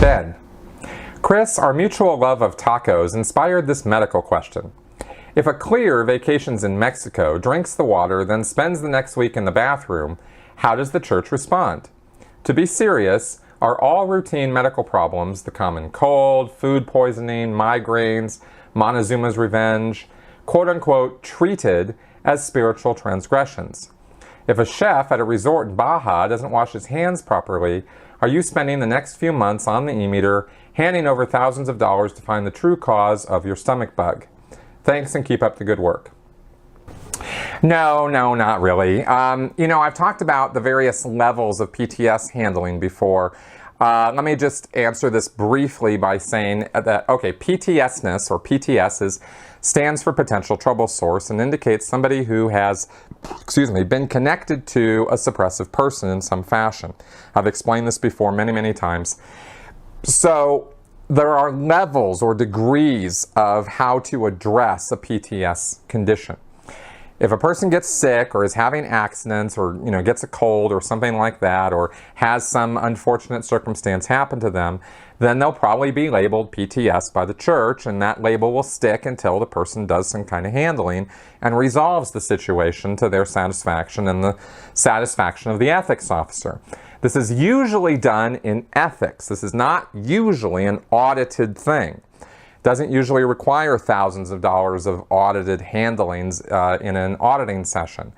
Ben. Chris, our mutual love of tacos inspired this medical question. If a clear vacations in Mexico, drinks the water, then spends the next week in the bathroom, how does the church respond? To be serious, are all routine medical problems, the common cold, food poisoning, migraines, Montezuma's revenge, quote-unquote, treated as spiritual transgressions? If a chef at a resort in Baja doesn't wash his hands properly, are you spending the next few months on the e-meter handing over thousands of dollars to find the true cause of your stomach bug? Thanks and keep up the good work. No, not really. I've talked about the various levels of PTS handling before. Let me just answer this briefly by saying that, okay, PTSness, or PTS, stands for potential trouble source and indicates somebody who has, been connected to a suppressive person in some fashion. I've explained this before many times. So there are levels or degrees of how to address a PTS condition. If a person gets sick or is having accidents or gets a cold or something like that, or has some unfortunate circumstance happen to them, then they'll probably be labeled PTS by the church, and that label will stick until the person does some kind of handling and resolves the situation to their satisfaction and the satisfaction of the ethics officer. This is usually done in ethics. This is not usually an audited thing. Doesn't usually require thousands of dollars of audited handlings in an auditing session.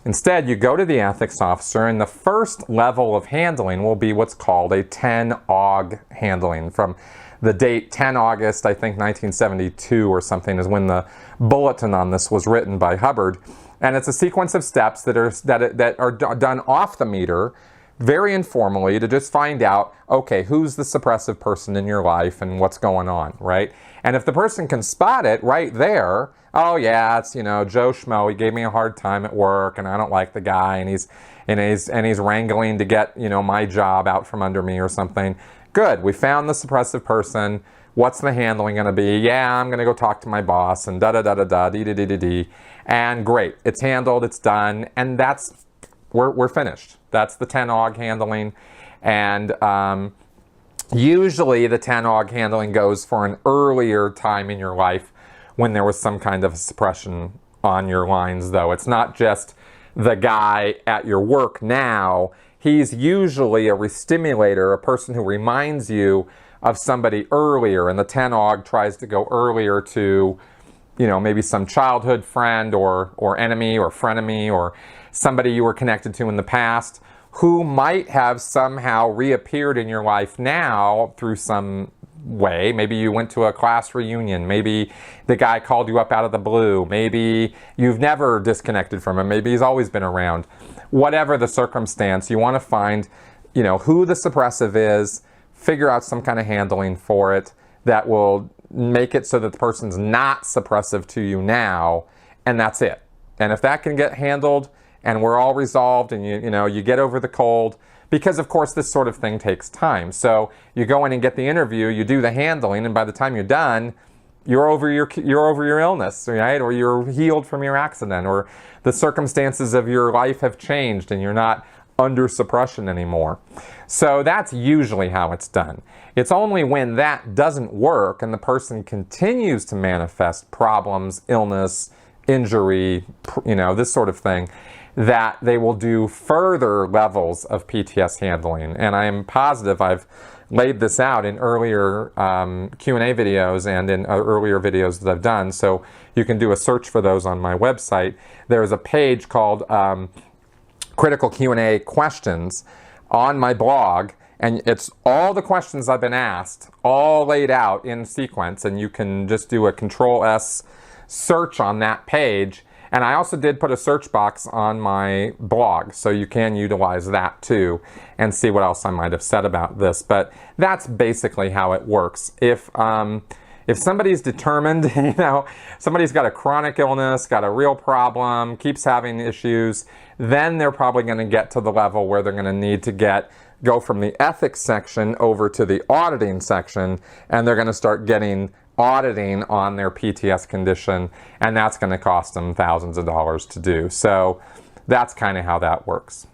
Instead, you go to the ethics officer, and the first level of handling will be what's called a 10-AUG handling. From the date 10 August, I think 1972 or something, is when the bulletin on this was written by Hubbard. And it's a sequence of steps that are done off the meter, very informally, to just find out, okay, who's the suppressive person in your life and what's going on, right? And if the person can spot it right there, oh yeah, it's Joe Schmo, he gave me a hard time at work and I don't like the guy and he's wrangling to get my job out from under me or something. Good, we found the suppressive person. What's the handling going to be? Yeah, I'm going to go talk to my boss and da-da-da-da-da, and great, it's handled, it's done, and we're finished. That's the 10-AUG handling. And usually the 10-AUG handling goes for an earlier time in your life when there was some kind of suppression on your lines, though. It's not just the guy at your work now. He's usually a restimulator, a person who reminds you of somebody earlier, and the 10-AUG tries to go earlier to maybe some childhood friend or enemy or frenemy or somebody you were connected to in the past who might have somehow reappeared in your life now through some way. Maybe you went to a class reunion. Maybe the guy called you up out of the blue. Maybe you've never disconnected from him. Maybe he's always been around. Whatever the circumstance, you want to find, who the suppressive is, figure out some kind of handling for it that will make it so that the person's not suppressive to you now, and that's it. And if that can get handled and we're all resolved and you get over the cold, because of course this sort of thing takes time. So you go in and get the interview, you do the handling, and by the time you're done, you're over your illness, right? Or you're healed from your accident, or the circumstances of your life have changed and you're not under suppression anymore. So that's usually how it's done. It's only when that doesn't work and the person continues to manifest problems, illness, injury, this sort of thing, that they will do further levels of PTS handling. And I am positive I've laid this out in earlier Q&A videos and in earlier videos that I've done. So you can do a search for those on my website. There's a page called Critical Q&A Questions on my blog, and it's all the questions I've been asked, all laid out in sequence, and you can just do a Control-S search on that page. And I also did put a search box on my blog, so you can utilize that too and see what else I might have said about this. But that's basically how it works. If somebody's determined, somebody's got a chronic illness, got a real problem, keeps having issues, then they're probably going to get to the level where they're going to need to go from the ethics section over to the auditing section, and they're going to start getting auditing on their PTS condition, and that's going to cost them thousands of dollars to do. So that's kind of how that works.